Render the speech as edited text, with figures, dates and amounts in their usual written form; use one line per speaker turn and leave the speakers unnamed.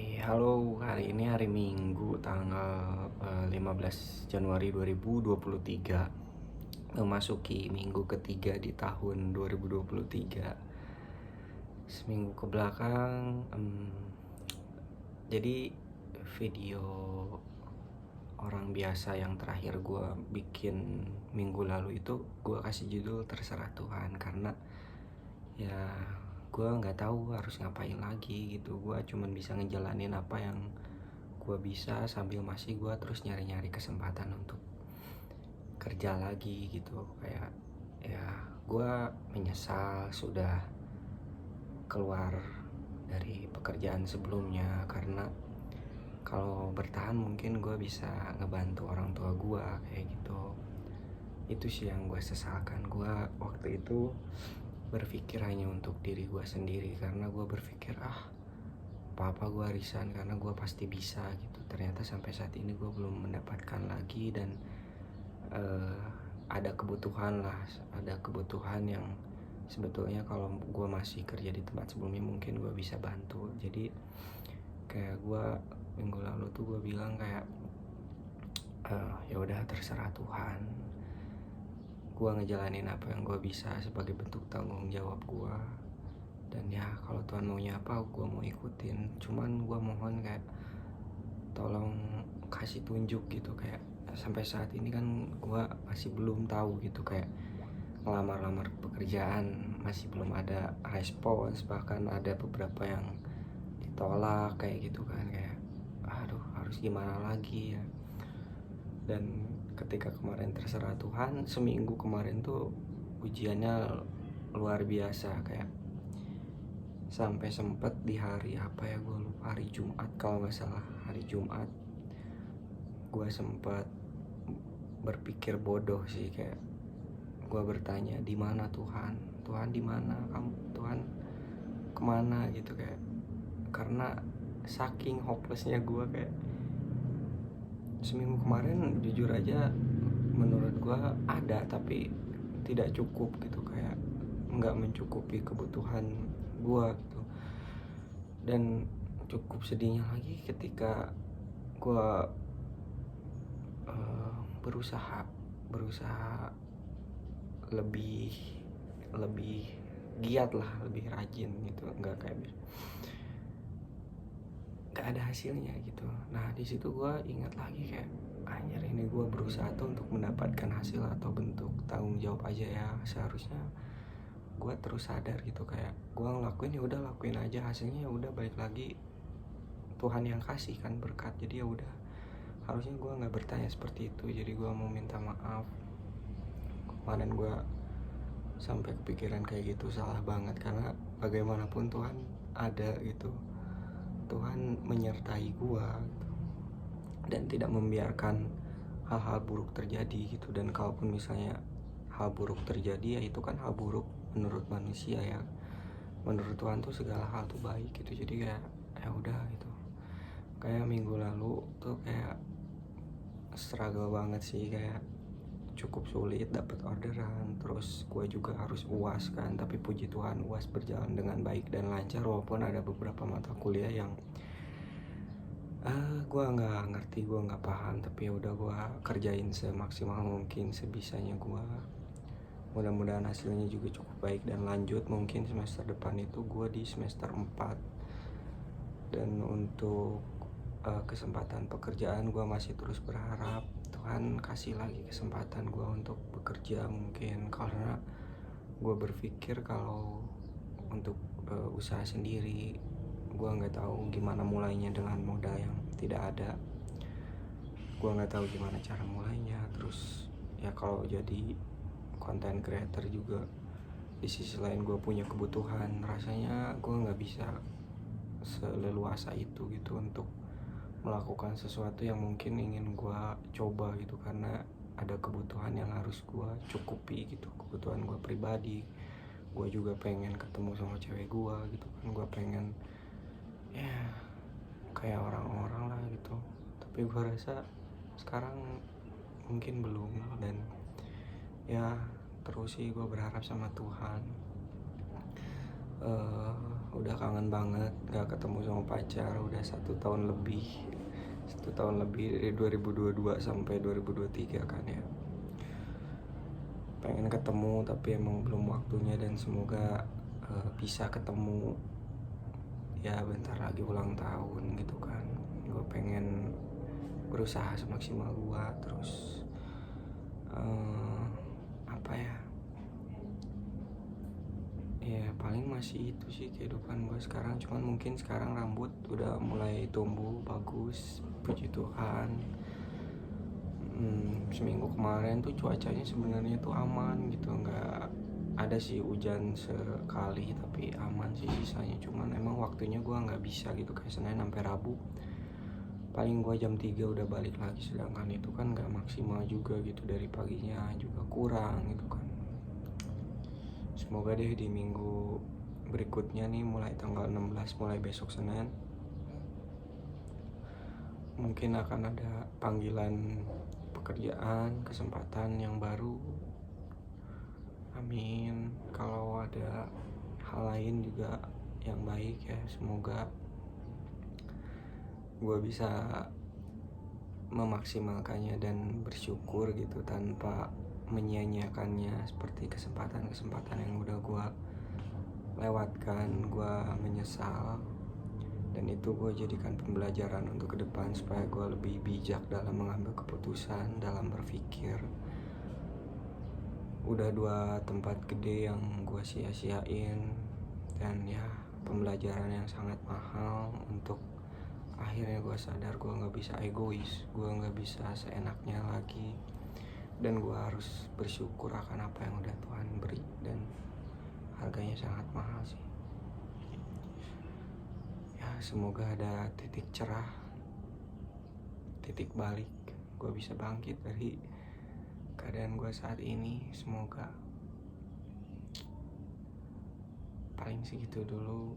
Halo, hari ini hari Minggu tanggal 15 Januari 2023, memasuki minggu ketiga di tahun 2023. Seminggu ke belakang, jadi video orang biasa yang terakhir gue bikin minggu lalu itu gue kasih judul Terserah Tuhan, karena ya gue nggak tahu harus ngapain lagi gitu. Gue cuman bisa ngejalanin apa yang gue bisa sambil masih gue terus nyari-nyari kesempatan untuk kerja lagi gitu. Kayak ya gue menyesal sudah keluar dari pekerjaan sebelumnya, karena kalau bertahan mungkin gue bisa ngebantu orang tua gue kayak gitu. Itu sih yang gue sesalkan. Gue waktu itu berpikir hanya untuk diri gue sendiri, karena gue berpikir apa gue resign karena gue pasti bisa gitu. Ternyata sampai saat ini gue belum mendapatkan lagi, dan ada kebutuhan yang sebetulnya kalau gue masih kerja di tempat sebelumnya mungkin gue bisa bantu. Jadi kayak gue minggu lalu tuh gue bilang kayak ya udah terserah Tuhan, gue ngejalanin apa yang gue bisa sebagai bentuk tanggung jawab gue. Dan ya kalau Tuhan maunya apa gue mau ikutin. Cuman gue mohon kayak tolong kasih tunjuk gitu. Kayak sampai saat ini kan gue masih belum tahu gitu, kayak ngelamar-lamar pekerjaan masih belum ada respons, bahkan ada beberapa yang ditolak kayak gitu kan. Kayak aduh, harus gimana lagi ya. Dan ketika kemarin terserah Tuhan, seminggu kemarin tuh ujiannya luar biasa. Kayak sampai sempet di hari apa ya, gue lupa, hari Jumat kalau nggak salah. Hari Jumat gue sempet berpikir bodoh sih, kayak gue bertanya, di mana Tuhan? Tuhan di mana? Kamu Tuhan kemana gitu. Kayak karena saking hopelessnya gue, kayak seminggu kemarin jujur aja menurut gue ada tapi tidak cukup gitu. Kayak nggak mencukupi kebutuhan gue gitu. Dan cukup sedihnya lagi ketika gue berusaha lebih giat lah, lebih rajin gitu, nggak ada hasilnya gitu. Nah di situ gue ingat lagi kayak anjir, ini gue berusaha tuh untuk mendapatkan hasil atau bentuk tanggung jawab aja ya. Seharusnya gue terus sadar gitu, kayak gue ngelakuin ya udah lakuin aja, hasilnya ya udah balik lagi Tuhan yang kasih kan berkat. Jadi ya udah, harusnya gue nggak bertanya seperti itu. Jadi gue mau minta maaf, kemarin gue sampai kepikiran kayak gitu, salah banget. Karena bagaimanapun Tuhan ada gitu, Tuhan menyertai gue gitu, dan tidak membiarkan hal-hal buruk terjadi gitu. Dan kalaupun misalnya hal buruk terjadi, ya itu kan hal buruk menurut manusia ya. Menurut Tuhan tuh segala hal tuh baik gitu. Jadi kayak ya udah gitu. Kayak minggu lalu tuh kayak struggle banget sih, kayak cukup sulit dapat orderan. Terus gue juga harus UAS kan, tapi puji Tuhan UAS berjalan dengan baik dan lancar, walaupun ada beberapa mata kuliah yang gue nggak ngerti, gue nggak paham, tapi ya udah gue kerjain semaksimal mungkin, sebisanya gue. Mudah-mudahan hasilnya juga cukup baik dan lanjut mungkin semester depan itu gue di semester 4. Dan untuk kesempatan pekerjaan gue masih terus berharap Tuhan kasih lagi kesempatan gue untuk bekerja mungkin. Karena gue berpikir kalau untuk usaha sendiri, gue nggak tahu gimana mulainya dengan modal yang tidak ada. Gue nggak tahu gimana cara mulainya. Terus ya kalau jadi content creator juga, di sisi lain gue punya kebutuhan. Rasanya gue nggak bisa seleluasa itu gitu untuk melakukan sesuatu yang mungkin ingin gue coba gitu, karena ada kebutuhan yang harus gue cukupi gitu, kebutuhan gue pribadi. Gue juga pengen ketemu sama cewek gue gitu kan, gue pengen ya kayak orang-orang lah gitu. Tapi gue rasa sekarang mungkin belum. Dan ya terus sih gue berharap sama Tuhan udah kangen banget gak ketemu sama pacar udah 1 tahun lebih dari 2022 sampai 2023 kan ya. Pengen ketemu tapi emang belum waktunya, dan semoga bisa ketemu ya bentar lagi ulang tahun gitu kan. Gue pengen berusaha semaksimal gue, terus apa ya, ya paling masih itu sih kehidupan gue sekarang. Cuman mungkin sekarang rambut udah mulai tumbuh bagus, puji Tuhan. Seminggu kemarin tuh cuacanya sebenarnya tuh aman gitu, nggak ada sih hujan sekali tapi aman sih sisanya. Cuman emang waktunya gue nggak bisa gitu, kayak Senin sampai Rabu paling gue jam 3 udah balik lagi, sedangkan itu kan nggak maksimal juga gitu, dari paginya juga kurang gitu kan. Semoga deh di minggu berikutnya nih, mulai tanggal 16, mulai besok Senin, mungkin akan ada panggilan pekerjaan, kesempatan yang baru. Amin. Kalau ada hal lain juga yang baik ya, semoga gue bisa memaksimalkannya dan bersyukur gitu tanpa menyia-nyiakannya, seperti kesempatan-kesempatan yang udah gue lewatkan. Gue menyesal, dan itu gue jadikan pembelajaran untuk ke depan supaya gue lebih bijak dalam mengambil keputusan, dalam berpikir. Udah 2 tempat gede yang gue sia-siain, dan ya pembelajaran yang sangat mahal. Untuk akhirnya gue sadar gue gak bisa egois, gue gak bisa seenaknya lagi, dan gue harus bersyukur akan apa yang udah Tuhan beri, dan harganya sangat mahal sih ya. Semoga ada titik cerah, titik balik, gue bisa bangkit dari keadaan gue saat ini. Semoga. Paling segitu dulu.